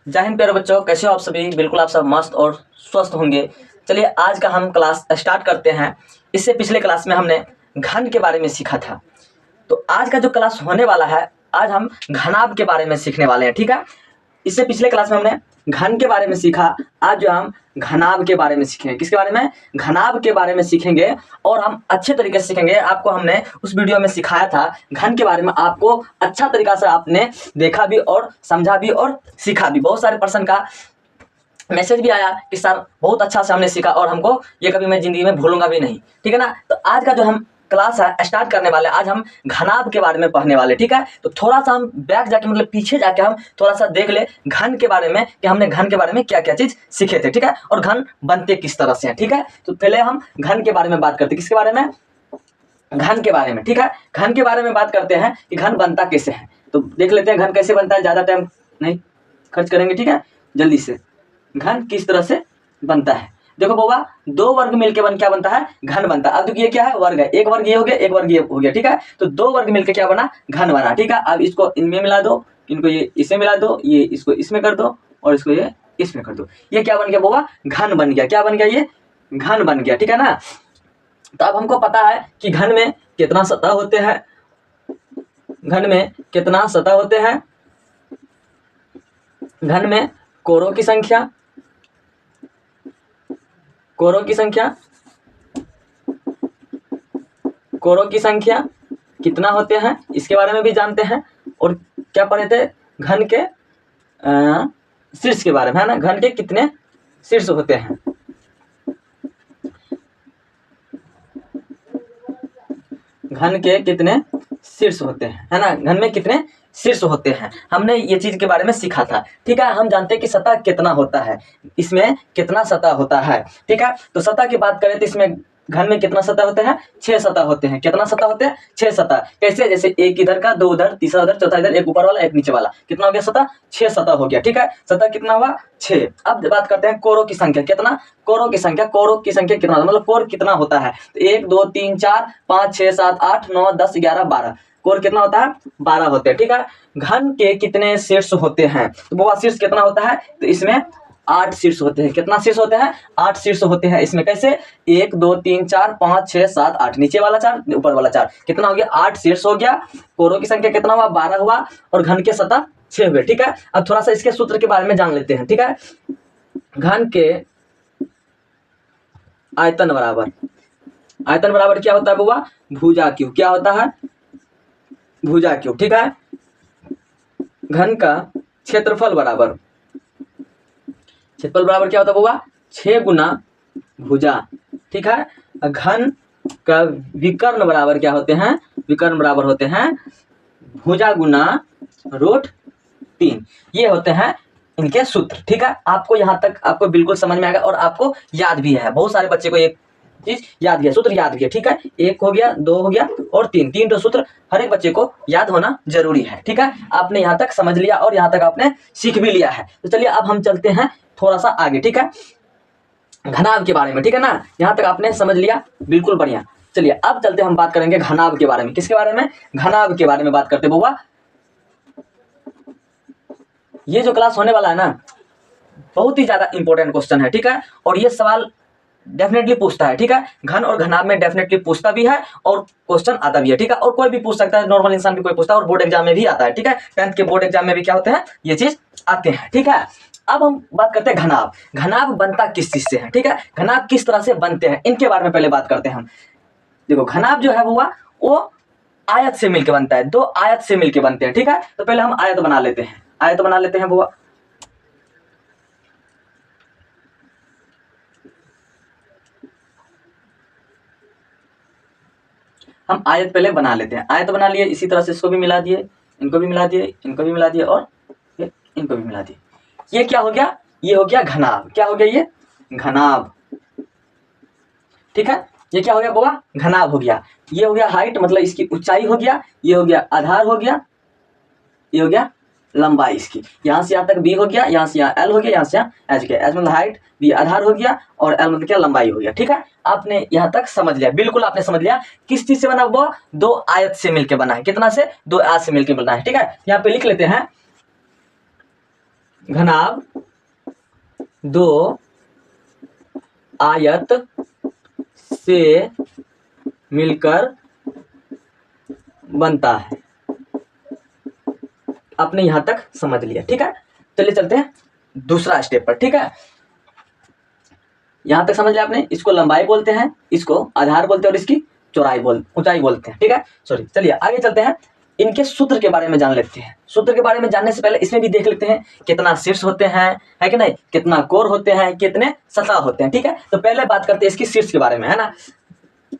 जय हिंद प्यारे बच्चों, कैसे हो आप सभी। बिल्कुल आप सब मस्त और स्वस्थ होंगे। चलिए आज का हम क्लास स्टार्ट करते हैं। इससे पिछले क्लास में हमने घन के बारे में सीखा था, तो आज का जो क्लास होने वाला है, आज हम घनाभ के बारे में सीखने वाले हैं। ठीक है, इससे पिछले क्लास में हमने घन के बारे में सीखा, आज जो हम घनाभ के बारे में सीखेंगे। किसके बारे में? घनाभ के बारे में सीखेंगे और हम अच्छे तरीके से सीखेंगे। आपको हमने उस वीडियो में सिखाया था घन के बारे में, आपको अच्छा तरीका से आपने देखा भी और समझा भी और सीखा भी। बहुत सारे पर्सन का मैसेज भी आया कि सर बहुत अच्छा से हमने सीखा और हमको ये कभी मैं जिंदगी में भूलूंगा भी नहीं। ठीक है ना। तो आज का जो हम क्लास है स्टार्ट करने वाले, आज हम घनाभ के बारे में पढ़ने वाले। ठीक है, तो थोड़ा सा हम बैक जाके मतलब पीछे जाके हम थोड़ा सा देख ले घन के बारे में कि हमने घन के बारे में क्या क्या चीज सीखे थे। ठीक है, और घन बनते किस तरह से हैं। ठीक है, तो पहले हम घन के बारे में बात करते हैं। किसके बारे में? घन के बारे में। ठीक है, घन के बारे में बात करते हैं कि घन बनता कैसे है। तो देख लेते हैं घन कैसे बनता है, ज्यादा टाइम नहीं खर्च करेंगे। ठीक है, जल्दी से घन किस तरह से बनता है। देखो बाबा, दो वर्ग मिलके क्या बनता है? घन बनता है। अब देखिए ये क्या है? वर्ग है। एक वर्ग ये हो गया, एक वर्ग ये हो गया। ठीक है, तो दो वर्ग मिलके क्या बना? घन बना। ठीक है, अब इसको इनमें मिला दो, इनको ये इससे मिला दो, ये इसको इसमें कर दो और इसको ये इसमें कर दो। ये क्या बन गया बाबा? घन बन गया। क्या बन गया? ये घन बन गया। ठीक है ना। तो अब हमको पता है कि घन में कितना सतह होते हैं। घन में कितना सतह होते हैं? घन में कोरों की संख्या, कोरों की संख्या, कोरों की संख्या कितना होते हैं इसके बारे में भी जानते हैं। और क्या पढ़े थे? घन के शीर्ष के बारे में, है ना। घन के कितने शीर्ष होते हैं? घन के कितने शीर्ष होते हैं, है ना। घन में कितने शीर्ष होते हैं, हमने ये चीज के बारे में सीखा था। ठीक है, हम जानते हैं कि सतह कितना होता है, इसमें कितना सतह होता है। ठीक है, तो सतह की बात करें तो इसमें घन में कितना सतह होते हैं? 6 सतह होते हैं। कितना सतह होते हैं? 6 सतह। कैसे? जैसे एक इधर का, दो उधर, तीसरा उधर, चौथा इधर, एक ऊपर वाला, एक नीचे वाला। कितना हो गया सतह? 6 सतह हो गया। ठीक है, सतह कितना हुआ? 6। अब बात करते हैं कोरों की संख्या। कितना? कोरों की संख्या। कोरों की संख्या कितना, मतलब कोर कितना होता है? तो 1 2 3 4 5 6 7 8 9 10 11 12। कोर कितना होता है? 12 होते हैं। ठीक है, घन के कितने शीर्ष होते हैं? तो वो शीर्ष कितना होता है? तो इसमें 8 शीर्ष होते हैं। कितना शीर्ष होते हैं? 8 शीर्ष होते हैं। इसमें कैसे? 1 2 3 4 5 6 7 8, नीचे वाला 4, ऊपर वाला 4। कितना हो गया? 8 शीर्ष हो गया। कोरों की संख्या कितना हुआ? 12 हुआ। और घन के सतह 6 हुए। ठीक है, अब थोड़ा सा इसके सूत्र के बारे में जान लेते हैं। ठीक है, घन के आयतन बराबर, आयतन बराबर क्या होता है बुआ? भुजा क्यू। क्या होता है? भुजा क्यू। ठीक है, घन का क्षेत्रफल बराबर, क्षेत्रफल बराबर क्या होता है बुआ? 6 गुना भुजा। ठीक है, घन का विकर्ण बराबर क्या होते हैं? विकर्ण बराबर होते हैं भुजा गुना रूट 3। ये होते हैं इनके सूत्र। ठीक है, आपको यहाँ तक आपको बिल्कुल समझ में आएगा और आपको याद भी है। बहुत सारे बच्चे को ये चीज याद गया, सूत्र याद गया। ठीक है, 1 हो गया, 2 हो गया और 3, 3 तो सूत्र हर एक बच्चे को याद होना जरूरी है। ठीक है, आपने यहाँ तक समझ लिया और यहाँ तक आपने सीख भी लिया है। तो चलिए अब हम चलते हैं थोड़ा सा आगे। ठीक है, घनाभ के बारे में। ठीक है ना, यहाँ तक आपने समझ लिया, बिल्कुल बढ़िया। चलिए अब चलते हम बात करेंगे घनाभ के बारे में। किसके बारे में? घनाभ के बारे में बात करते बुआ। ये जो क्लास होने वाला है ना, बहुत ही ज्यादा इंपॉर्टेंट क्वेश्चन है। ठीक है, और ये सवाल डेफिनेटली पूछता है। ठीक है, घन और घनाभ में डेफिनेटली पूछता भी है और क्वेश्चन आता भी है। ठीक है, और कोई भी पूछ सकता है, नॉर्मल इंसान भी कोई पूछता है और बोर्ड एग्जाम में भी आता है। ठीक है, 10th के बोर्ड एग्जाम में भी क्या होते हैं? ये चीज आते हैं। ठीक है, अब हम बात करते हैं घनाभ। घनाभ बनता किस चीज से है? ठीक है, घनाभ किस तरह से बनते हैं, इनके बारे में पहले बात करते हैं हम। देखो घनाभ जो है वो आयत से मिलकर बनता है। 2 आयत से मिलकर बनते हैं। ठीक है, तो पहले हम आयत बना लेते हैं। आयत बना लेते हैं बुआ। हम आयत पहले बना लेते हैं। आयत बना लिए, इसी तरह से इसको भी मिला दिए, इनको भी मिला दिए, इनको भी मिला दिए और इनको भी मिला दिए। ये क्या हो गया? ये हो गया घनाभ। क्या हो गया? ये घनाभ। ठीक है, ये क्या हो गया बाबा? घनाभ हो गया। ये हो गया हाइट, मतलब इसकी ऊंचाई हो गया। ये हो गया आधार हो गया। ये हो गया लंबाई इसकी। यहाँ से यहाँ तक बी हो गया, यहाँ से यहाँ एल हो गया, यहाँ से यहाँ एच गया। एच मतलब हाइट, बी आधार हो गया और एल मतलब क्या? लंबाई हो गया। ठीक है, आपने यहाँ तक समझ लिया, बिल्कुल आपने समझ लिया। किस चीज से बना? वो 2 आयत से मिलकर बना है। कितना से? 2 आयत से मिलकर बना है। ठीक है, यहाँ पे लिख लेते हैं घनाभ दो आयत से मिलकर बनता है। आपने यहां तक समझ लिया, ठीक है। चलिए चलते हैं दूसरा स्टेप पर, ठीक है। यहां तक समझ लिया आपने, इसको लंबाई बोलते हैं, इसको आधार बोलते हैं और इसकी ऊंचाई बोलते हैं, ठीक है। सॉरी, चलिए आगे चलते हैं, इनके सूत्र के बारे में जान लेते हैं। सूत्र के बारे में जानने से पहले इसमें भी देख लेते हैं कितना शीर्ष होते हैं, है कि नहीं, कितना कोर होते हैं, कितने सतह होते हैं, ठीक है। तो पहले बात करते हैं इसकी शीर्ष के बारे में, है ना।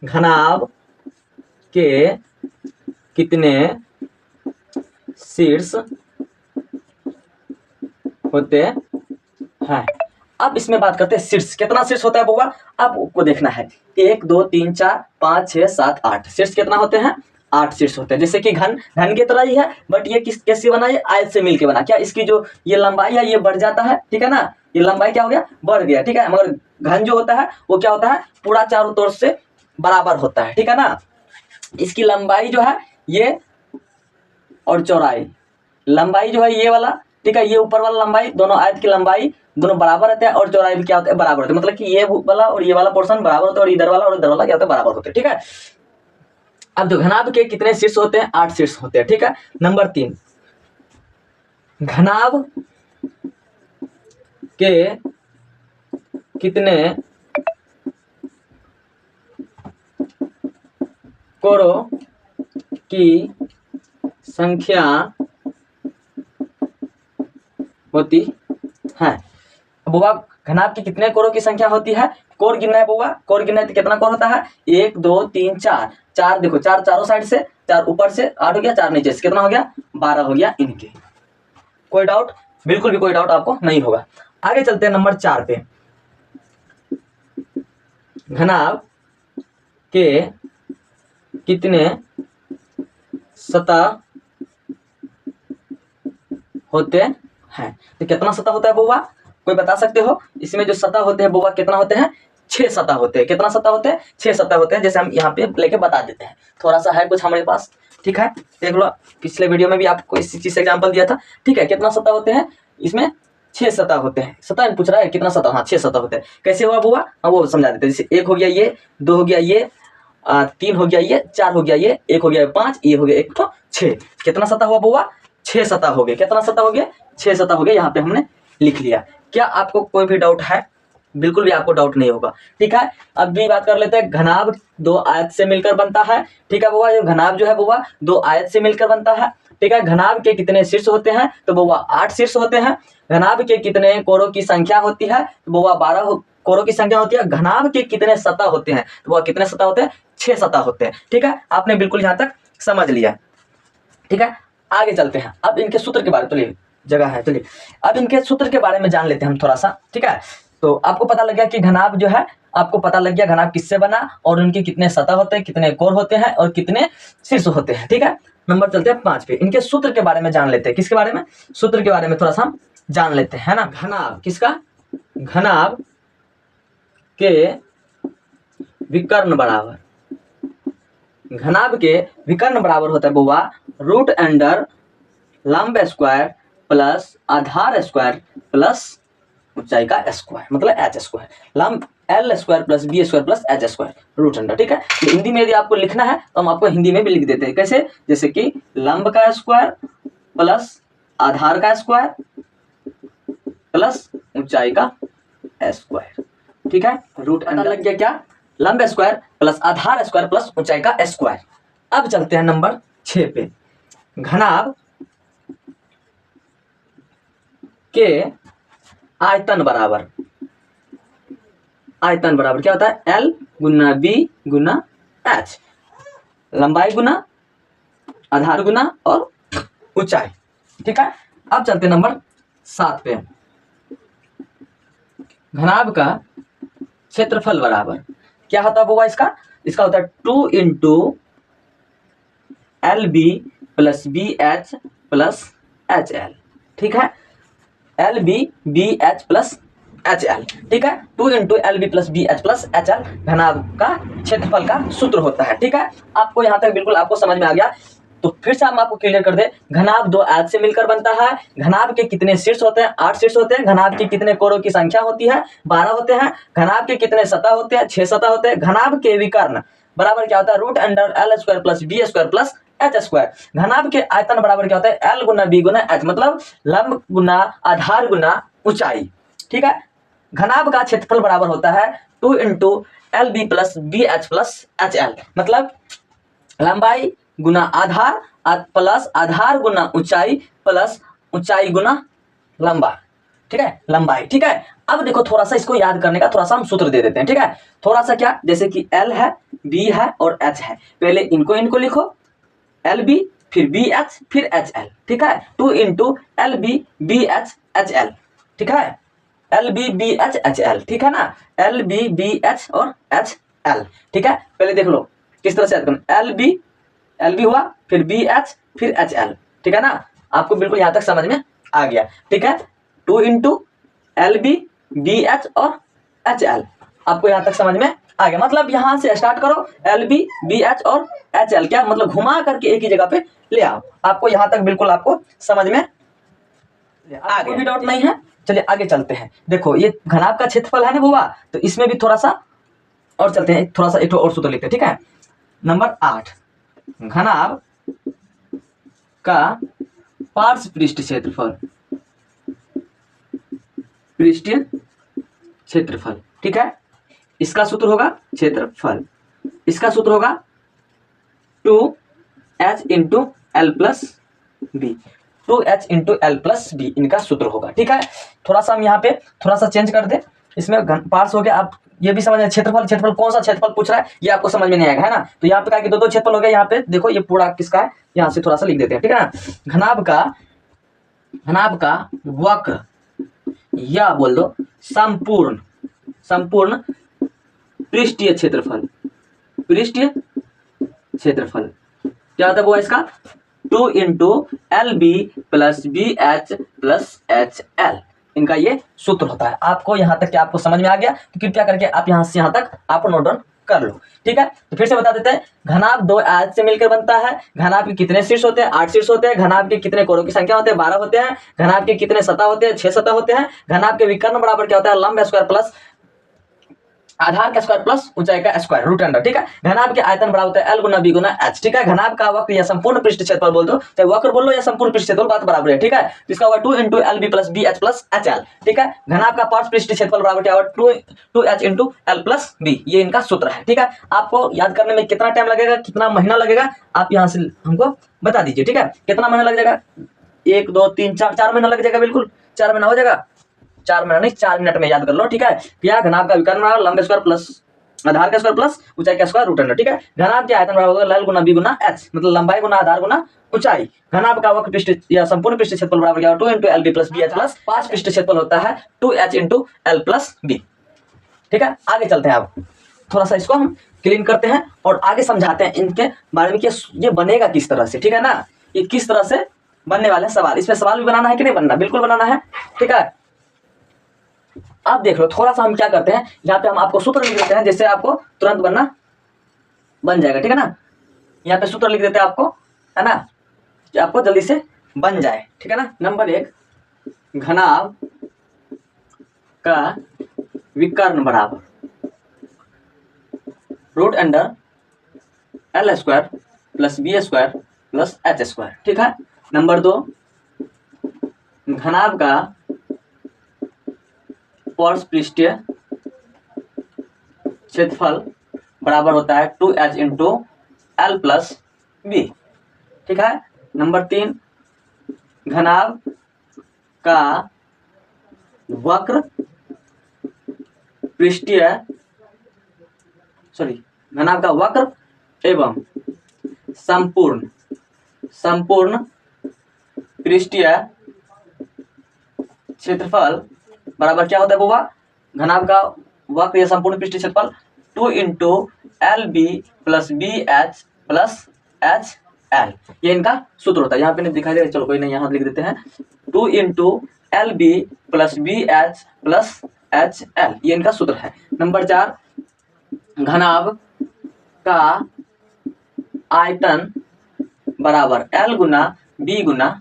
घनाभ के कितने शीर्ष होते हैं। अब इसमें बात करते हैं शीर्ष, कितना शीर्ष होता है बउआ, आपको देखना है 1 2 3 4 5 6 7 8 शीर्ष कितना होते हैं, 8 शीर्ष होते हैं। जैसे कि घन की तरह ही है, बट ये कैसे बना, ये आयत से मिलके बना। क्या इसकी जो ये लंबाई है ये बढ़ जाता है, ठीक है ना, ये लंबाई क्या हो गया, बढ़ गया, ठीक है। मगर घन जो होता है वो क्या होता है, पूरा चारों तरफ से बराबर होता है, ठीक है ना। इसकी लंबाई जो है ये और चौड़ाई, लंबाई जो है ये वाला, ठीक है, ये ऊपर वाला लंबाई, दोनों आयत की लंबाई दोनों बराबर रहते हैं और चौड़ाई भी क्या होता है, बराबर होते हैं। मतलब कि ये वाला और ये वाला पोर्शन बराबर होता है और इधर वाला और इधर वाला क्या होता है, बराबर होते हैं, ठीक है। अब जो घनाभ के कितने शीर्ष होते हैं, 8 शीर्ष होते हैं, ठीक है। नंबर 3, घनाभ के कितने कोरों की संख्या होती है। बुआ घनाभ की कितने कोरों की संख्या होती है, कोर गिनना है बुआ, कोर गिनना है तो कितना कोर होता है, 1 2 3 4 4, देखो 4 चारों साइड से, 4 ऊपर से 8 हो गया, 4 नीचे से, कितना हो गया, 12 हो गया इनके। कोई डाउट, बिल्कुल भी कोई डाउट आपको नहीं होगा। आगे चलते हैं नंबर 4 पे, घनाभ के कितने सतह होते हैं। तो कितना सतह होता है बुआ, कोई बता सकते हो, इसमें जो सतह होते हैं बुआ कितना होते हैं, 6 सतह होते हैं। कितना सतह होते हैं, 6 सतह होते हैं। जैसे हम यहाँ पे लेके बता देते हैं, थोड़ा सा है कुछ हमारे पास, ठीक है, देख लो, पिछले वीडियो में भी आपको इसी चीज से एग्जाम्पल दिया था, ठीक है। कितना सतह होते हैं, इसमें 6 सतह होते हैं। सतह पूछ रहा है कितना सतह, हाँ 6 सतह होते हैं। कैसे हुआ बुआ, हम वो समझा देते हैं। जैसे 1 हो गया ये, 2 हो गया ये, 3 हो गया ये, 4 हो गया ये, 1 हो गया 5, ये हो गया 1 तो 6। कितना सतह हुआ बुआ, 6 सतह हो गए। कितना सतह हो गया, 6 सतह हो गया। यहाँ पे हमने लिख लिया। क्या आपको कोई भी डाउट है, बिल्कुल भी आपको डाउट नहीं होगा, ठीक है। अब भी बात कर लेते हैं, घनाभ 2 आयत से मिलकर बनता है, ठीक है बुआ। ये घनाभ जो है बुआ 2 आयत से मिलकर बनता है, ठीक है। घनाभ के कितने शीर्ष होते हैं, तो बुआ 8 शीर्ष होते हैं। घनाभ के कितने कोरों की संख्या होती है, तो बुआ 12 कोरों की संख्या होती है। घनाभ के कितने सतह होते हैं, तो बुआ कितने सतह होते हैं, 6 सतह होते हैं, ठीक है। आपने बिल्कुल यहाँ तक समझ लिया, ठीक है। आगे चलते हैं, अब इनके सूत्र के बारे में, चलिए जगह है, चलिए अब इनके सूत्र के बारे में जान लेते हैं हम थोड़ा सा, ठीक है। तो आपको पता लग गया कि घनाभ जो है, आपको पता लग गया घनाभ किससे बना और उनके कितने सतह होते हैं, कितने कोर होते हैं और कितने शीर्ष होते हैं, ठीक है। नंबर चलते हैं 5 पे, इनके सूत्र के बारे में जान लेते हैं। किसके बारे में, सूत्र के बारे में थोड़ा सा हम जान लेते हैं, है ना। घनाभ किसका, घनाभ के विकर्ण बराबर, घनाभ के विकर्ण बराबर होता है बुआ रूट अंडर लंब स्क्वायर प्लस आधार स्क्वायर प्लस ऊंचाई का स्क्वायर, मतलब एच स्क्वायर। लंब L square plus B square plus H square root under, ठीक है। तो हिंदी में यदि आपको लिखना है तो हम आपको हिंदी में भी लिख देते हैं। कैसे, जैसे कि लंब का स्क्वायर प्लस आधार का स्क्वायर प्लस ऊंचाई का स्क्वायर, ठीक है। रूट अंडर लग गया क्या, लंब स्क्वायर प्लस आधार स्क्वायर प्लस ऊंचाई का स्क्वायर। अब चलते हैं नंबर 6 पे, घनाभ के आयतन बराबर, आयतन बराबर क्या होता है, L गुना B गुना H, लंबाई गुना आधार गुना और ऊंचाई, ठीक है। अब चलते हैं नंबर 7 पे, घनाभ का क्षेत्रफल बराबर क्या होता है बुआ, इसका होता है 2 into LB plus BH plus HL, ठीक है। LB BH प्लस HL, ठीक है। 2 into LB plus BH plus HL घनाभ का क्षेत्रफल का सूत्र होता है, ठीक है। आपको यहाँ तक बिल्कुल आपको समझ में आ गया। तो फिर से हम आपको क्लियर कर दे, घनाभ दो आयत से मिलकर बनता है। घनाभ के कितने शीर्ष होते हैं? 8 शीर्ष होते हैं। घनाभ के कितने कोरों की संख्या होती है? 12 होते हैं। घनाभ के कितने सतह होते हैं? 6 सतह होते हैं। घनाभ के विकर्ण बराबर क्या होता है? Root under L square plus B square plus H square. घनाभ के आयतन बराबर क्या होता है? एल गुना बी गुना एच, मतलब लंब गुना आधार गुना ऊंचाई। ठीक है। घनाभ का क्षेत्रफल बराबर होता है 2 into L B plus B H plus H L, मतलब लंबाई गुना आधार प्लस आधार गुना ऊंचाई प्लस ऊंचाई गुना लंबा। ठीक है, लंबाई। ठीक है। अब देखो थोड़ा सा इसको याद करने का थोड़ा सा हम सूत्र दे देते हैं। ठीक है, थोड़ा सा क्या, जैसे कि एल है, बी है और एच है, पहले इनको लिखो, एल बी फिर बी एच फिर एच एल। ठीक है, 2 into L B B H H L. ठीक है, L B B H H L. ठीक है ना, एल बी बी एच और एच एल। ठीक है, पहले देख लो किस तरह से याद करना, एल बी हुआ फिर बी एच फिर एच एल। ठीक है ना, आपको बिल्कुल यहां तक समझ में आ गया। ठीक है, 2 into L B B H और एच एल, आपको यहां तक समझ में आ गया। मतलब यहां से स्टार्ट करो, एल बी बी एच और एच एल, क्या मतलब घुमा करके एक ही जगह पे ले आओ। आपको यहां तक बिल्कुल आपको समझ में आ गया, कोई डाउट नहीं है। चलिए आगे चलते हैं। देखो ये घनाभ का क्षेत्रफल है ना बुआ, तो इसमें भी थोड़ा सा और चलते हैं, थोड़ा सा एक और सूत्र लिखते हैं। ठीक है, नंबर 8, घनाभ का पार्श्व पृष्ठ क्षेत्रफल, पृष्ठीय क्षेत्रफल। ठीक है, इसका सूत्र होगा क्षेत्रफल, इसका सूत्र होगा 2h into L plus B, 2h into L plus B इनका सूत्र होगा। ठीक है, थोड़ा सा हम यहाँ पे थोड़ा सा चेंज कर दे, इसमें पार्स हो गया। आप ये भी समझ, क्षेत्रफल कौन सा क्षेत्रफल पूछ रहा है ये आपको समझ में नहीं आएगा, है ना। तो यहाँ पे कहा कि दो क्षेत्रफल हो गया। यहाँ पे देखो ये पूरा किसका है, यहाँ से थोड़ा सा लिख देते हैं। ठीक है ना, घनाभ का वक्र या बोल दो संपूर्ण पृष्ठीय क्षेत्रफल, पृष्ठीय क्षेत्रफल क्या होता है वो इसका 2 into L B plus B H plus H L, इनका ये सूत्र होता है। आपको यहां तक क्या आपको समझ में आ गया, तो कृपया करके आप यहां से यहां तक आप नोट डाउन कर लो। ठीक है, तो फिर से बता देते हैं, घनाभ दो आयत से मिलकर बनता है। घनाभ के कितने शीर्ष होते हैं? 8 शीर्ष होते हैं। घनाभ के कितने कोरों की संख्या होते हैं? 12 होते हैं। घनाभ के कितने सतह होते हैं? 6 सतह होते हैं। घनाभ के विकर्ण बराबर क्या होता है? लंब स्क्वायर प्लस आधार का स्क्वायर प्लस ऊंचाई का स्क्वायर रूट अंडर। ठीक है, घनाभ के आयतन बराबर होता है एल गुना बी गुना एच। ठीक है, घनाभ का वक्र या संपूर्ण पृष्ठ क्षेत्रफल बोल दो, चाहे वक्र बोल लो या संपूर्ण पृष्ठ क्षेत्रफल, बात बराबर है। ठीक है, तो इसका होगा 2 into L B plus B H plus H L. ठीक है, घनाभ का पार्श्व पृष्ठ क्षेत्रफल बराबर क्या होगा? 2 H into L plus B, ये इनका सूत्र है। ठीक है, आपको याद करने में कितना टाइम लगेगा, कितना महीना लगेगा, आप यहाँ से हमको बता दीजिए। ठीक है, कितना महीना लग जाएगा? 1 2 3 4 महीना लग जाएगा। बिल्कुल 4 महीना हो जाएगा, 4 महीना नहीं 4 मिनट में याद कर लो। ठीक है, क्या घनाभ का विकर्ण लंब स्क्वायर प्लस आधार का स्क्वायर प्लस ऊंचाई का स्क्वायर रूट अंडर। ठीक है, घनाभ के आयतन बराबर होगा एल गुना बी गुना एच, मतलब लंबाई गुना आधार गुना ऊंचाई। घनाभ का वक्र पृष्ठ या संपूर्ण पृष्ठ क्षेत्रफल बराबर क्या होगा? 2 into L B plus B H plus 5 पृष्ठ क्षेत्रफल होता है 2h into L plus B. ठीक है, आगे चलते हैं। अब थोड़ा सा इसको हम क्लीन करते हैं और आगे समझाते हैं इनके बारे में कि ये बनेगा किस तरह से। ठीक है ना, ये किस तरह से बनने वाले सवाल, इसमें सवाल भी बनाना है कि नहीं बनना? बिल्कुल बनाना है। ठीक है, आप देख लो थोड़ा सा हम क्या करते हैं, यहाँ पे हम आपको सूत्र लिख देते हैं जिससे आपको तुरंत बन जाएगा। ठीक है ना, यहाँ पे सूत्र लिख देते हैं आपको, है ना, कि आपको जल्दी से बन जाए। ठीक है ना, नंबर 1, घनाभ का विकर्ण बराबर root under L square plus B square plus H square. ठीक है, नंबर 2, घनाभ का पार्श्व पृष्ठीय क्षेत्रफल बराबर होता है 2h into L plus B. ठीक है, नंबर 3, घनाभ का वक्र पृष्ठीय घनाभ का वक्र एवं संपूर्ण पृष्ठीय क्षेत्रफल बराबर क्या होता है बुआ? घनाभ का वक्र या संपूर्ण पृष्ठीय क्षेत्रफल 2 into L B plus B H plus H L, ये इनका सूत्र होता है। यहाँ पे नहीं दिखाई दे रहा, चलो कोई नहीं, यहाँ लिख देते हैं 2 into L B plus B H plus H L, ये इनका सूत्र है। नंबर 4, घनाभ का आयतन बराबर L गुना B गुना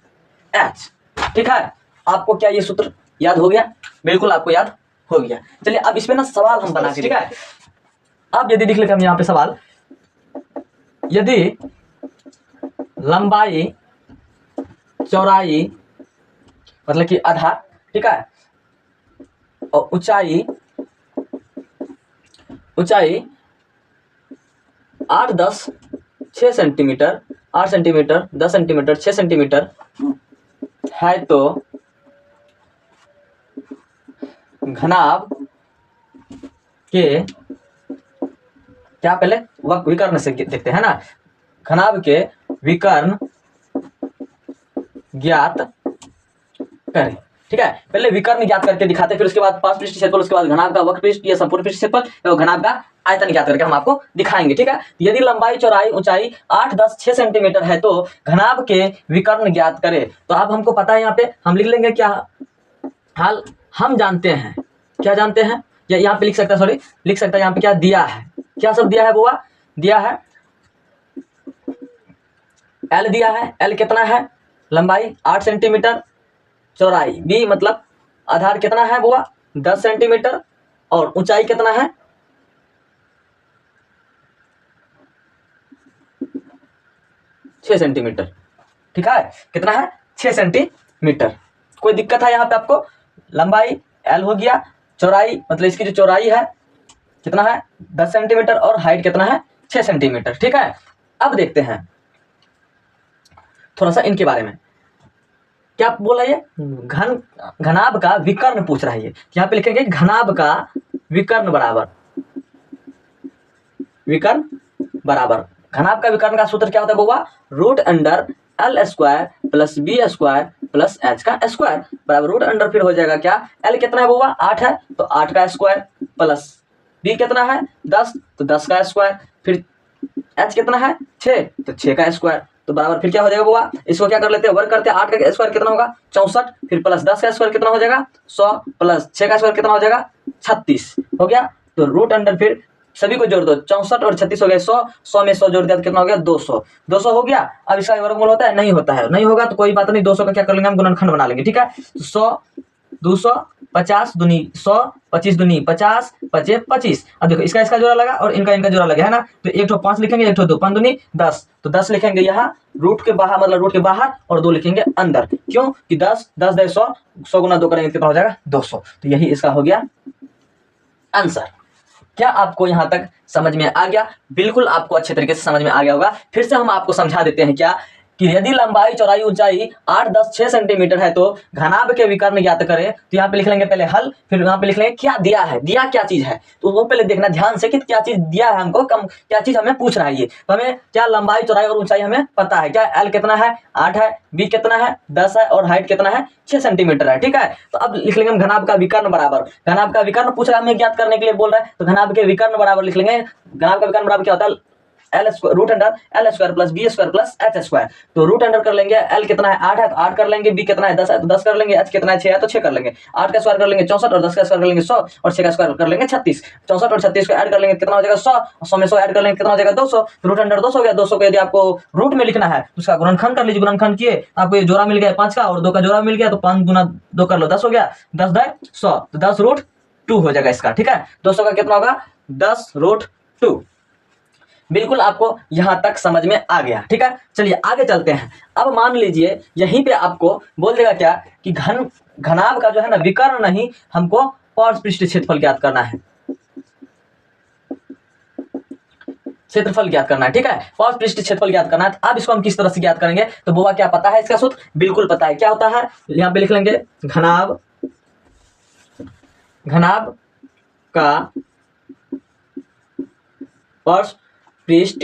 H। ठीक है, आपको क्या ये सूत्र याद हो गया? बिल्कुल आपको याद हो गया। चलिए अब इसमें ना सवाल हम बना के, ठीक है। अब यदि लिख लेते हम यहाँ पे सवाल, यदि लंबाई चौड़ाई मतलब कि आधार, ठीक है, और ऊंचाई 8, 10, 6 सेंटीमीटर, 8 सेंटीमीटर, 10 सेंटीमीटर, 6 सेंटीमीटर है तो घनाभ के क्या, पहले विकर्ण से देखते हैं ना, घनाभ के विकर्ण ज्ञात करें। ठीक है, पहले विकर्ण ज्ञात करके दिखाते, फिर उसके बाद पार्श्व पृष्ठ क्षेत्रफल, उसके बाद घनाभ का वक्र पृष्ठ या संपूर्ण पृष्ठ क्षेत्रफल और घनाभ का आयतन ज्ञात करके हम आपको दिखाएंगे। ठीक है, यदि लंबाई चौड़ाई ऊंचाई 8, 10, 6 सेंटीमीटर है तो घनाभ के विकर्ण ज्ञात करें। तो अब हमको पता है, यहाँ पे हम लिख लेंगे क्या हाल, हम जानते हैं, क्या जानते हैं, या यहाँ पे लिख सकता है, सॉरी लिख सकता है यहाँ पे क्या दिया है, क्या सब दिया है बुआ, दिया है L दिया है, L कितना है, लंबाई 8 सेंटीमीटर, चौड़ाई B मतलब आधार कितना है बुआ 10 सेंटीमीटर, और ऊंचाई कितना है 6 सेंटीमीटर। ठीक है, कितना है 6 सेंटीमीटर। कोई दिक्कत है यहाँ पे आपको? लंबाई L हो गया, चौड़ाई मतलब इसकी जो चौड़ाई है कितना है 10 सेंटीमीटर, और हाइट कितना है 6 सेंटीमीटर। ठीक है, अब देखते हैं थोड़ा सा इनके बारे में, क्या बोला ये घनाभ का विकर्ण पूछ रहा है। ये यहाँ पे लिखेंगे घनाभ का विकर्ण बराबर, विकर्ण बराबर, घनाभ का विकर्ण का सूत्र क्या होता है बउआ, root under L square plus B square plus H का स्क्वायर बराबर रूट अंडर, फिर हो जाएगा क्या, L कितना है बउआ 8 है तो 8 का स्क्वायर, प्लस B कितना है 10 तो 10 का स्क्वायर, फिर H कितना है 6 तो 6 का स्क्वायर, तो बराबर फिर क्या हो जाएगा बुआ, इसको क्या कर लेते हैं, वर्ग करते हैं, 8 का स्क्वायर कितना होगा 64, फिर प्लस 10 का स्क्वायर कितना हो जाएगा 100, प्लस 6 का स्क्वायर कितना हो जाएगा 36 हो गया। तो रूट अंडर फिर सभी को जोड़ दो, 64 और 36 हो गए 100, 100 में 100 जोड़ दिया तो कितना हो गया 200, 200 हो गया। अब इसका वर्गमूल होता है, नहीं होता है, नहीं होगा तो कोई बात नहीं, 200 का क्या कर लेंगे हम गुणनखंड बना लेंगे। ठीक है, तो 100 200 50 दूनी 100 25 दूनी 50 25 25। अब देखो इसका जोड़ा लगा और इनका जोड़ा लगा है ना, तो एक ठो 5 लिखेंगे, एक ठो 2 5 दूनी 10, तो 10 लिखेंगे यहाँ रूट के बाहर, मतलब रूट के बाहर, और 2 लिखेंगे अंदर, क्यों कि 10 10 दे 100, 100 गुना 2 करेंगे कितना हो जाएगा 200। तो यही इसका हो गया आंसर। क्या आपको यहाँ तक समझ में आ गया? बिल्कुल आपको अच्छे तरीके से समझ में आ गया होगा। फिर से हम आपको समझा देते हैं क्या, कि यदि लंबाई चौड़ाई ऊंचाई 8 10 6 सेंटीमीटर है तो घनाभ के विकर्ण ज्ञात करें। तो यहाँ पे लिख लेंगे पहले हल, फिर यहाँ पे लिख लेंगे क्या दिया है, दिया क्या चीज है, तो वो पहले देखना ध्यान से कि क्या चीज दिया है हमको, कम क्या चीज हमें पूछ रहा है। ये तो हमें क्या लंबाई चौड़ाई और ऊंचाई हमें पता है, क्या L कितना है 8 है, B कितना है 10 है, और हाइट कितना है 6 सेंटीमीटर है। ठीक है, तो अब लिख लेंगे हम घनाभ का विकर्ण बराबर, घनाभ का विकर्ण पूछ रहा है हमें ज्ञात करने के लिए बोल रहा है, तो घनाभ के विकर्ण बराबर लिख लेंगे, घनाभ का विकर्ण बराबर क्या होता है L square root under L square plus B square plus H square. तो रूट अंडर कर लेंगे, L कितना है 8 है तो 8 कर लेंगे, B कितना है 10 है तो 10 कर लेंगे, H कितना है 6 है तो 6 कर लेंगे, 8 का स्क्वायर कर लेंगे 64 और 10 का स्क्वायर कर लेंगे 100 और 6 का स्क्वायर कर लेंगे 36, 64 और 36 को ऐड कर लेंगे कितना हो जाएगा 100, और 100 में 100 ऐड कर लेंगे कितना हो जाएगा 200। तो रूट अंडर 200 हो गया। 200 को यदि आपको रूट में लिखना है तो उसका गुणनखंड कर लीजिए, गुणनखंड किए आपको ये जोड़ा मिल गया 5 का और 2 का जोड़ा मिल गया, तो 5 गुना 2 कर लो 10 हो गया, 10 दाई 100, तो 10 रूट 2 हो जाएगा इसका। ठीक है, 200 का कितना होगा 10 रूट 2। बिल्कुल आपको यहां तक समझ में आ गया। ठीक है, चलिए आगे चलते हैं। अब मान लीजिए यहीं पे आपको बोल देगा क्या कि घनाभ का जो है ना विकर्ण नहीं, हमको पार्श्व पृष्ठ क्षेत्रफल ज्ञात करना है, क्षेत्रफल ज्ञात करना है। ठीक है, पार्श्व पृष्ठ क्षेत्रफल ज्ञात करना है। तो अब इसको हम किस तरह से ज्ञात करेंगे, तो बुआ क्या पता है इसका सूत्र? बिल्कुल पता है, क्या होता है, यहां पे लिख लेंगे घनाभ का पार्श्व पृष्ठ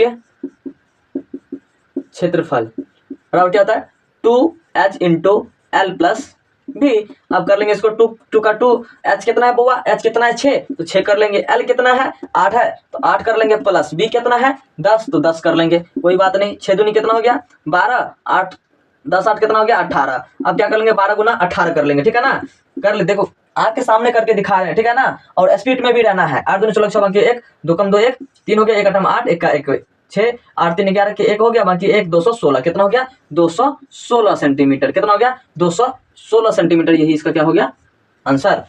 क्षेत्रफल बराबर क्या होता है 2H into L plus B। अब कर लेंगे इसको 2 का 2, H कितना है बुआ, H कितना है 6 तो 6 कर लेंगे, L कितना है 8 है तो 8 कर लेंगे, प्लस B कितना है 10 तो 10 कर लेंगे, कोई बात नहीं। 6 दूनी कितना हो गया 12, 8 10 8 कितना हो गया 18। अब क्या कर लेंगे 12 गुना 18 कर लेंगे। ठीक है ना, कर ले, देखो आँख के सामने करके दिखा रहे हैं। ठीक है ना, और स्पीड में भी रहना है। 8 दूनी 16 6 1, 2 कम 2 1 3 हो गया, 1 8 8 1 का 1 6, 8 3 11 के 1 हो गया, बाकी 1 216, कितना हो गया 216 सेंटीमीटर, कितना हो गया 216 सेंटीमीटर, यही इसका क्या हो गया आंसर।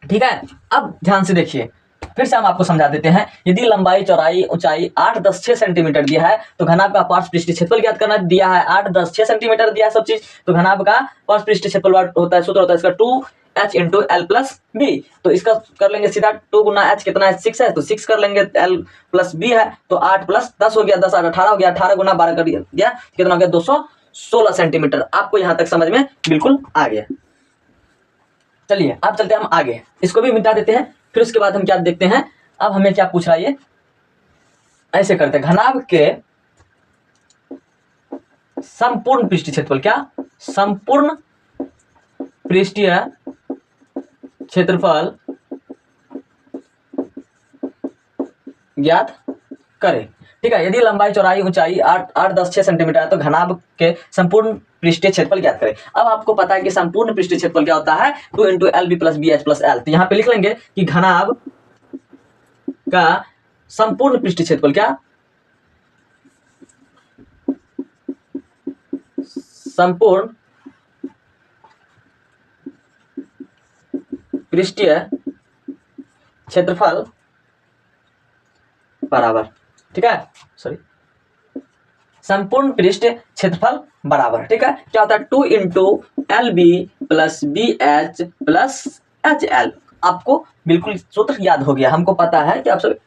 ठीक है, अब ध्यान से देखिए, फिर से हम आपको समझा देते हैं। यदि लंबाई चौड़ाई ऊंचाई 8 10 6 सेंटीमीटर दिया है तो घनाभ का पार्श्व पृष्ठीय क्षेत्रफल ज्ञात करना दिया है। 8 10 6 सेंटीमीटर दिया है सब चीज, तो घनाभ का पार्श्व पृष्ठीय क्षेत्रफल होता है, सूत्र होता है इसका 2h into L plus B. तो इसका कर लेंगे सीधा 2 गुना h कितना है 6 है, तो 6 कर लेंगे, l प्लस b है तो 8 प्लस 10 हो गया, 10 8 18 हो गया, 18 गुना 12 कर दिया, कितना हो गया 216 सेंटीमीटर। आपको यहां तक समझ में बिल्कुल आ गया। चलिए अब चलते हैं हम आगे, इसको भी मिटा देते हैं, फिर उसके बाद हम क्या देखते हैं। अब हमें क्या पूछ रहा है ये, ऐसे करते हैं, घनाभ के संपूर्ण पृष्ठीय क्षेत्रफल, क्या संपूर्ण पृष्ठीय क्षेत्रफल ज्ञात करें। ठीक है, यदि लंबाई चौड़ाई ऊंचाई 8 10 6 सेंटीमीटर है तो घनाभ के संपूर्ण पृष्ठीय क्षेत्रफल ज्ञात करें। अब आपको पता है कि संपूर्ण पृष्ठीय क्षेत्रफल क्या होता है 2 into L B plus B H plus L. तो यहाँ पे लिख लेंगे कि घनाभ का संपूर्ण पृष्ठीय क्षेत्रफल, क्या संपूर्ण पृष्ठीय क्षेत्रफल बराबर, ठीक है, सॉरी, संपूर्ण पृष्ठीय क्षेत्रफल बराबर, ठीक है, क्या होता है 2 into L B plus B H plus H L. आपको बिल्कुल सूत्र याद हो गया, हमको पता है कि आप सब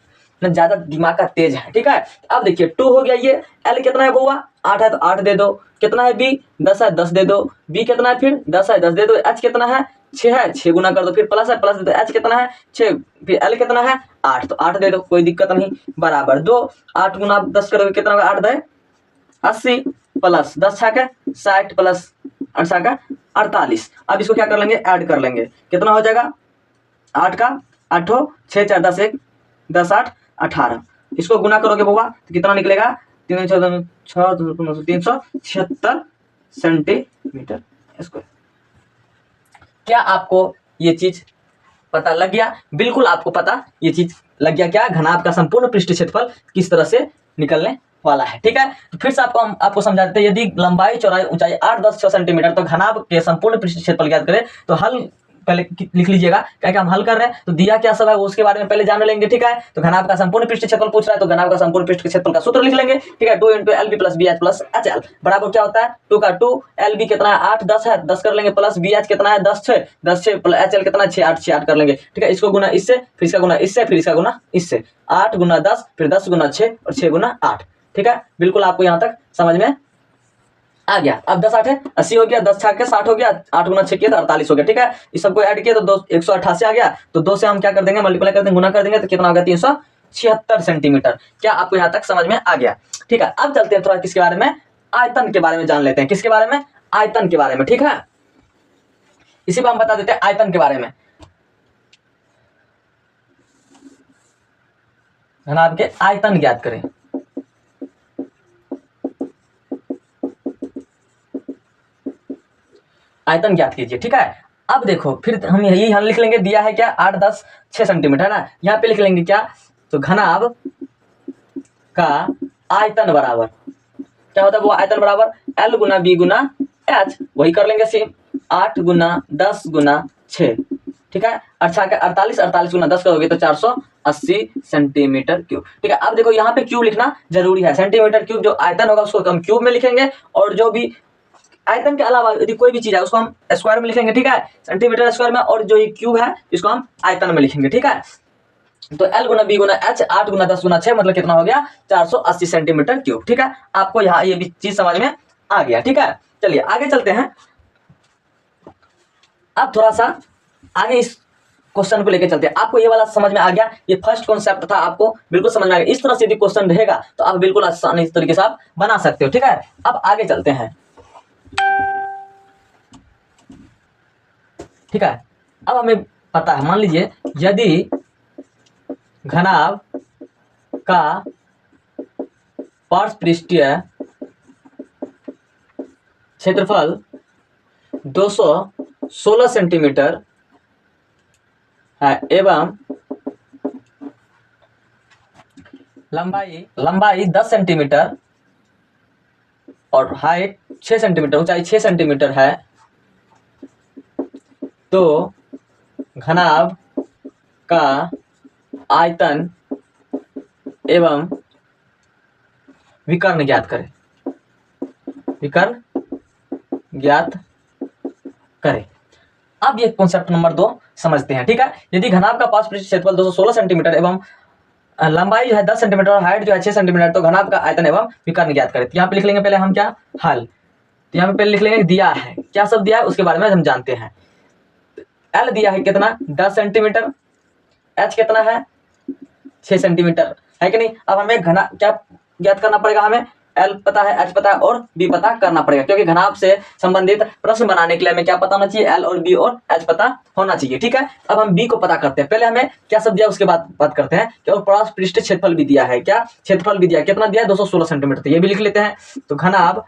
ज्यादा दिमाग का तेज है। ठीक है, अब देखिए 2 हो गया, ये एल कितना है बउआ 8 है तो 8 दे दो, कितना है बी 10 है 10 दे दो, बी कितना है फिर 10 है 10 दे दो, एच कितना है 6 है 6 गुना कर दो, फिर प्लस है प्लस दे दो, एच कितना है 6, फिर एल कितना है 8 तो 8 दे दो, कोई दिक्कत नहीं, बराबर 2, 8 गुना 10 करोगे कितना होगा 8 दे 80 प्लस 10 छाके 60 प्लस 8 छाका 48। अब इसको क्या कर लेंगे ऐड कर लेंगे, कितना हो जाएगा 8 का 8 हो 6 4 10 1 10 8 18, इसको गुना करोगे बुआ तो कितना निकलेगा 376 सेंटीमीटर स्क्वायर। क्या आपको ये चीज पता लग गया? बिल्कुल आपको पता ये चीज लग गया, क्या घनाभ का संपूर्ण पृष्ठीय क्षेत्रफल किस तरह से निकलने वाला है। ठीक है, तो फिर से आपको समझा देते हैं, यदि लंबाई चौड़ाई ऊंचाई 8 10 6 सेंटीमीटर तो घनाभ के संपूर्ण पृष्ठीय क्षेत्रफल ज्ञात करें। तो हल पहले लिख लीजिएगा, क्या क्या हम हल कर रहे हैं, तो दिया क्या सब है वो उसके बारे में पहले जान लेंगे। ठीक है, तो घनाभ का संपूर्ण पृष्ठीय क्षेत्रफल पूछ रहा है तो घनाभ का संपूर्ण पृष्ठीय क्षेत्रफल का सूत्र लिख लेंगे। ठीक है, 2 into L B plus B H plus H L बराबर क्या होता है 2 का 2, एल बी कितना है 8 10 है 10 कर लेंगे, प्लस बी एच कितना है 10 6 10 6 प्लस एच एल कितना है 6 8 6 8 कर लेंगे। ठीक है, इसको गुना इससे, फिर इसका गुना इससे, फिर इसका गुना इससे, 8 गुना 10 फिर 10 गुना 6 और 6 गुना 8। ठीक है, बिल्कुल आपको यहाँ तक समझ में आ गया। अब 10 8 है 80 हो गया, 10 6 60 हो गया, 8 गुना 6 किया तो 48 हो गया। ठीक है, इस सबको ऐड किया तो 188 आ गया, तो 2 से हम क्या कर देंगे मल्टीप्लाई कर देंगे, गुना कर देंगे तो कितना होगा 376 सेंटीमीटर। क्या आपको यहाँ तक समझ में आ गया? ठीक है, अब चलते हैं थोड़ा किसके बारे में, आयतन के बारे में जान लेते हैं। किसके बारे में? आयतन के बारे में। ठीक है, इसी को हम बता देते हैं आयतन के बारे में। घनाभ के आयतन ज्ञात करें। आयतन ज्ञात कीजिए। ठीक है, अब देखो फिर हम यही हम लिख लेंगे, दिया है क्या 8 10 6 सेंटीमीटर है ना, यहाँ पे लिख लेंगे क्या, तो घनाभ का आयतन बराबर क्या होता है वो आयतन बराबर एल गुना बी गुना एच, वही कर लेंगे सेम 8 गुना 10 गुना 6। ठीक है, 48 48 गुना 10 करोगे तो 480 सेंटीमीटर क्यूब। ठीक है, अब देखो यहाँ पे क्यूब लिखना जरूरी है, सेंटीमीटर क्यूब जो आयतन होगा उसको हम क्यूब में लिखेंगे, और जो भी आयतन के अलावा यदि कोई भी चीज है उसको हम स्क्वायर में लिखेंगे। ठीक है, सेंटीमीटर स्क्वायर में, और जो ये क्यूब है इसको हम आयतन में लिखेंगे। ठीक है, तो एल गुना बी गुना एच 8 गुना 10 गुना 6 मतलब कितना हो गया 480 सेंटीमीटर क्यूब। ठीक है, आपको यहाँ ये भी चीज समझ में आ गया। ठीक है, चलिए आगे चलते हैं। अब थोड़ा सा आगे इस क्वेश्चन को लेकर चलते हैं। आपको ये वाला समझ में आ गया, ये फर्स्ट कॉन्सेप्ट था, आपको बिल्कुल समझ में आ गया। इस तरह से यदि क्वेश्चन रहेगा तो आप बिल्कुल आसानी तरीके से आप बना सकते हो। ठीक है, अब आगे चलते हैं। ठीक है, अब हमें पता है, मान लीजिए यदि घनाभ का पार्श्व पृष्ठीय क्षेत्रफल 216 सेंटीमीटर है एवं लंबाई 10 सेंटीमीटर और हाइट 6 सेंटीमीटर, ऊंचाई 6 सेंटीमीटर है, तो घनाभ का आयतन एवं विकर्ण ज्ञात करें। विकर्ण ज्ञात करें। अब ये कॉन्सेप्ट नंबर 2 समझते हैं, ठीक है। यदि घनाभ का पार्श्व पृष्ठ क्षेत्रफल 216 सेंटीमीटर एवं लंबाई जो है 10 सेंटीमीटर और हाइट जो है 6 सेंटीमीटर, तो घनाभ का आयतन एवं विकर्ण ज्ञात करें। तो यहाँ पे लिख लेंगे पहले हम क्या, हल। तो यहाँ पे पहले लिख लेंगे दिया है, क्या सब दिया है उसके बारे में हम जानते हैं। एल दिया है कितना, 10 सेंटीमीटर, एच कितना है 6 सेंटीमीटर, है कि नहीं। अब हमें घना क्या ज्ञात करना पड़ेगा, हमें एल पता है, एच पता है और बी पता करना पड़ेगा, क्योंकि घनाभ से संबंधित प्रश्न बनाने के लिए हमें क्या पता होना चाहिए, एल और बी और एच पता होना चाहिए, ठीक है। अब हम बी को पता करते हैं, पहले हमें क्या सब दिया उसके बाद बात करते हैं कि और पार्श्व पृष्ठ क्षेत्रफल भी दिया है, क्या क्षेत्रफल भी दिया है, कितना दिया है 216 सेंटीमीटर, तो ये भी लिख लेते हैं। तो घनाभ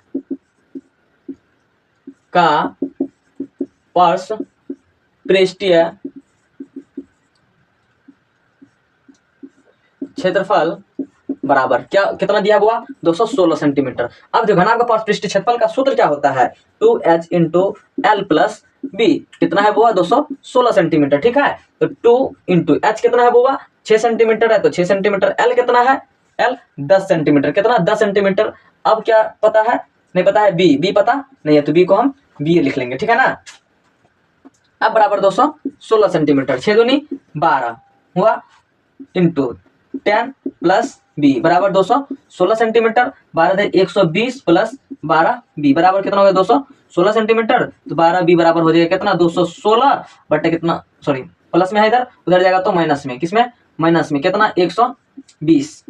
का पार्श्व पृष्ठीय क्षेत्रफल बराबर क्या, कितना दिया हुआ 216 सेंटीमीटर। अब जो घनाभ का पार्श्व पृष्ठीय क्षेत्रफल का सूत्र क्या होता है, 2h into L plus B, कितना है वो 216 सेंटीमीटर, ठीक है। तो 2 इंटू एच कितना है वो 6 सेंटीमीटर है, तो 6 सेंटीमीटर, एल कितना है, एल 10 सेंटीमीटर, कितना 10 सेंटीमीटर। अब क्या पता है, नहीं पता है, बी पता नहीं है, तो बी को हम बी लिख लेंगे, ठीक है ना। अब बराबर 216 सेंटीमीटर, 6 दूनी 12 हुआ इंटू 10 प्लस बी बराबर 216 सेंटीमीटर, 12 दे 120 प्लस 12 बी बराबर कितना हो गया 216 सेंटीमीटर। तो 12 बी बराबर हो जाएगा कितना 216 बटे कितना, सॉरी प्लस में है इधर, उधर जाएगा तो माइनस में, किसमें माइनस में, कितना 120।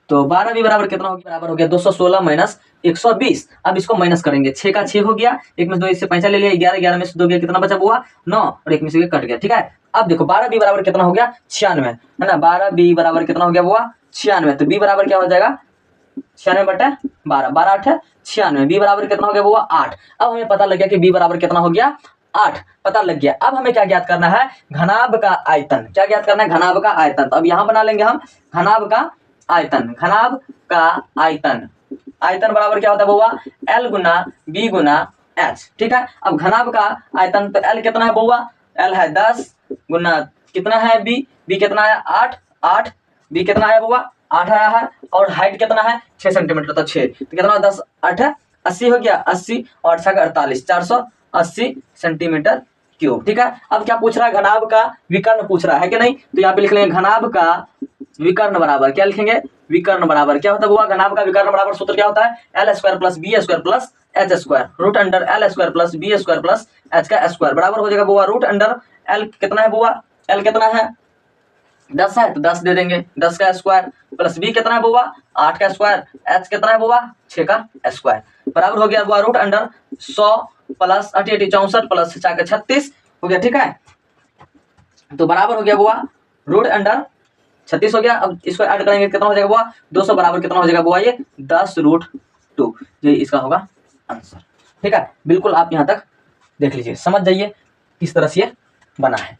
तो 12 बी बराबर कितना हो गया, बराबर हो गया 216 माइनस 120। अब इसको माइनस करेंगे, 6 का 6 हो गया, एक में से 2 इससे पैसा ले लिया, 11 11 में से 2 गया, कितना बचा हुआ 9 और एक में से कट गया, ठीक है। अब देखो 12 बी बराबर कितना हो गया 96, है ना। 12 बी बराबर कितना हो गया वो 96, तो बी बराबर क्या हो जाएगा 96 बटे 12, 12 8 है 96, बी बराबर कितना हो गया वो 8। अब हमें पता लग गया कि बी बराबर कितना हो गया 8, पता लग गया। अब हमें क्या ज्ञात करना है, घनाभ का आयतन, क्या ज्ञात करना है, घनाभ का आयतन। तो अब यहां बना लेंगे हम घनाभ का आयतन, घनाभ का आयतन, आयतन बराबर क्या होता है बउआ, एल गुना बी गुना एच, ठीक है। अब घनाभ का आयतन, तो एल कितना है बउआ, एल है 10 गुना कितना है बी कितना है 8 बी कितना है बउआ 8 आया है, और हाइट कितना है 6 सेंटीमीटर, तो 6 तो कितना 10 8 है 80 हो गया, 80 और 6 48, 480 सेंटीमीटर क्यूब, ठीक है। अब क्या पूछ रहा है, घनाभ का विकर्ण पूछ रहा है कि नहीं। तो यहाँ पे लिख लेंगे घनाभ का विकर्ण बराबर, क्या लिखेंगे, विकर्ण बराबर क्या होता है वो, घनाभ का विकर्ण बराबर सूत्र क्या होता है, L square plus B square plus H square, root under L square plus B square plus H का स्क्वायर बराबर हो जाएगा बुआ रूट अंडर एल कितना है बुआ, एल कितना है 10 है, तो 10 दे देंगे, 10 का स्क्वायर प्लस बी कितना है बुआ 8 का स्क्वायर, एच कितना है बुआ 6 का स्क्वायर बराबर हो गया बुआ रूट अंडर 100 प्लस 8 64 प्लस 4 का 36 हो गया, ठीक है। तो बराबर हो गया बुआ रूट अंडर 36 हो गया। अब इसको ऐड करेंगे कितना हो जाएगा बुआ 200 बराबर कितना हो जाएगा बुआ ये 10√2, ये इसका होगा आंसर, ठीक है। बिल्कुल आप यहाँ तक देख लीजिए, समझ जाइए किस तरह से ये बना है,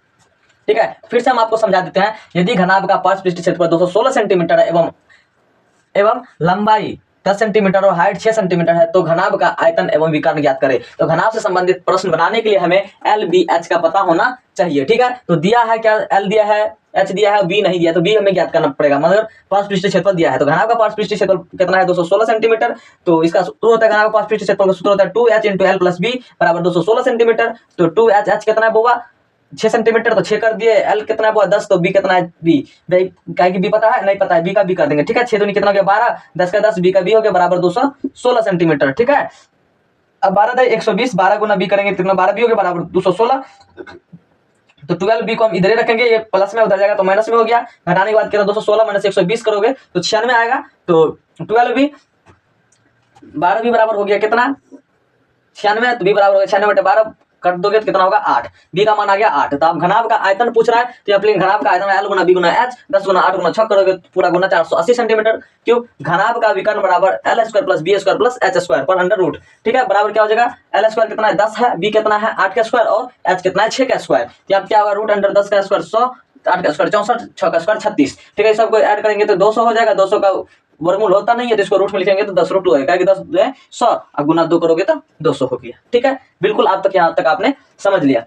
ठीक है। फिर से हम आपको समझा देते हैं, यदि घनाभ का पार्श्व पृष्ठ क्षेत्रफल 216 सेंटीमीटर है एवं लंबाई 10 सेंटीमीटर और हाइट 6 सेंटीमीटर है, तो घनाभ का आयतन एवं विकर्ण ज्ञात करें। तो घनाभ से संबंधित प्रश्न बनाने के लिए हमें एल बी एच का पता होना चाहिए, ठीक है। तो दिया है क्या, एल दिया है, एच दिया है, बी नहीं दिया, तो बी हमें ज्ञात करना पड़ेगा। मगर पार्श्व पृष्ठ क्षेत्रफल दिया है, तो घनाभ का पार्श्व पृष्ठ क्षेत्रफल कितना है 216 सेंटीमीटर। तो इसका सूत्र होता है, घनाभ का पार्श्व पृष्ठ क्षेत्रफल का सूत्र होता है 2h into L plus B बराबर 216 सेंटीमीटर। तो 2h, h कितना है बुआ 6 सेंटीमीटर, तो 6 कर दिए, एल कितना है बुआ 10, तो बी कितना है बी, क्या बी पता है, नहीं पता है, बी का बी कर देंगे, ठीक है। 6 दूनी कितना हो गया 12, 10 का 10, बी का बी हो गया बराबर 216 सेंटीमीटर, ठीक है। अब 12 दे 120, 12 गुना बी करेंगे कितना 12 बी हो गया बराबर 216। तो 12 बी को हम इधर ही रखेंगे, ये प्लस में उधर जाएगा तो माइनस में हो गया, घटाने के बाद कितना 216 माइनस 120 करोगे तो 96 आएगा। तो 12 बी 12 बी बराबर हो गया कितना 96, तो बी बराबर हो गया 96 बटे 12 कर दोगे तो कितना होगा 8, बी का मान आ गया 8। तो आप घनाभ का आयतन पूछ रहा है, तो यहाँ पे घनाभ का आयतन एल गुना बी गुना एच, 10 गुना 8 गुना 6 करोगे पूरा गुना 480 सेंटीमीटर क्यों। घनाभ का विकर्ण बराबर L square plus B square plus H square पर अंडर रूट, ठीक है। बराबर क्या हो जाएगा, एल स्क्वायर कितना है 10 है, बी कितना है 8 का स्क्वायर और एच कितना है 6 का स्क्वायर। तो आप क्या होगा रूट अंडर 10 का स्क्वायर 100 8 का स्क्वायर 64, 6 का स्क्वायर 36। ठीक है, सबको ऐड करेंगे तो 200 हो जाएगा। 200 का वर्गमूल होता नहीं है तो इसको रूट में लिखेंगे तो 10 रूट 2 है, 10 जो है 100 और गुना 2 करोगे तो 200 हो गया। ठीक है, बिल्कुल आप तक यहाँ तक आपने समझ लिया।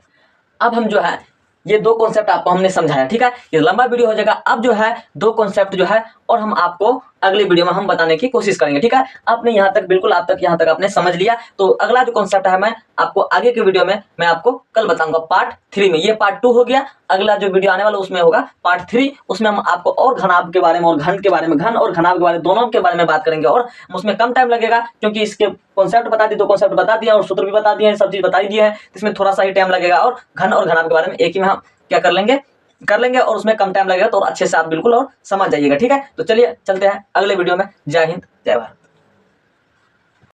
अब हम जो है ये दो कॉन्सेप्ट आपको हमने समझाया। ठीक है, ये लंबा वीडियो हो जाएगा। अब जो है दो कॉन्सेप्ट जो है और हम आपको अगले वीडियो में हम बताने की कोशिश करेंगे। ठीक है, आपने यहाँ तक बिल्कुल आप तक यहाँ तक आपने समझ लिया। तो अगला जो कॉन्सेप्ट है मैं आपको आगे के वीडियो में मैं आपको कल बताऊंगा पार्ट 3 में। ये पार्ट 2 हो गया। अगला जो वीडियो आने वाला उसमें होगा पार्ट 3। उसमें हम आपको और घनाभ के बारे में और घन के बारे में, घन और घनाभ के बारे में दोनों के बारे में बात करेंगे। और उसमें कम टाइम लगेगा क्योंकि इसके कॉन्सेप्ट बता दिए, दो कॉन्सेप्ट बता दिया और सूत्र भी बता दिए, सब चीज बता दी है। इसमें थोड़ा सा ही टाइम लगेगा और घन और घनाभ के बारे में एक ही में हम क्या कर लेंगे और उसमें कम टाइम लगेगा तो अच्छे से आप बिल्कुल और समझ जाइएगा। ठीक है, तो चलिए चलते हैं अगले वीडियो में। जय हिंद, जय भारत।